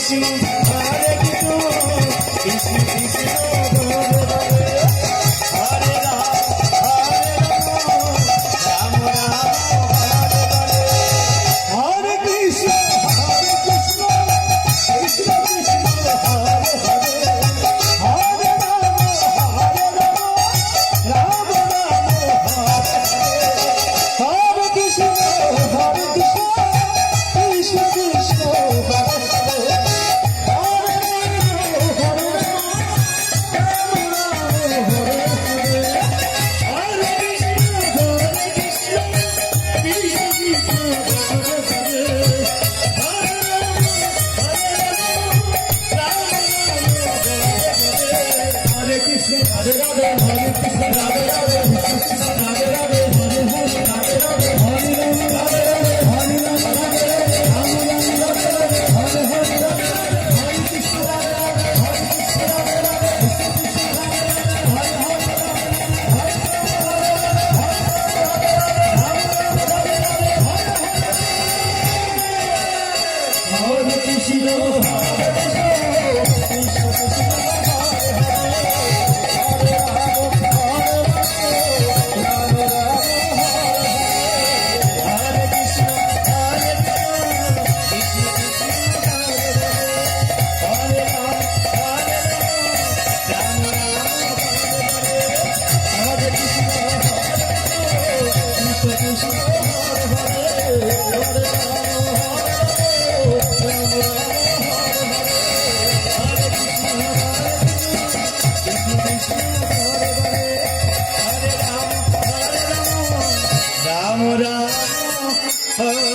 Krishna Hare Krishna Krishna Krishna Hare Ram Ram Ram Hare Krishna Krishna Krishna Hare Hare Hare Ram Ram Ram Hare Hare Krishna Krishna Krishna Hare Radhe Hare Krishna Radhe Radhe Krishna Krishna Radhe Radhe Hare Hare Radhe Radhe Hare Rama Radhe Radhe Hare Rama Radhe Radhe Rama Rama Radhe Radhe Hare Hare Radhe Radhe Hare Krishna Radhe Radhe Hare Krishna Radhe Radhe Krishna Krishna Radhe Radhe Hare Hare Radhe Hare Krishna Ram Ram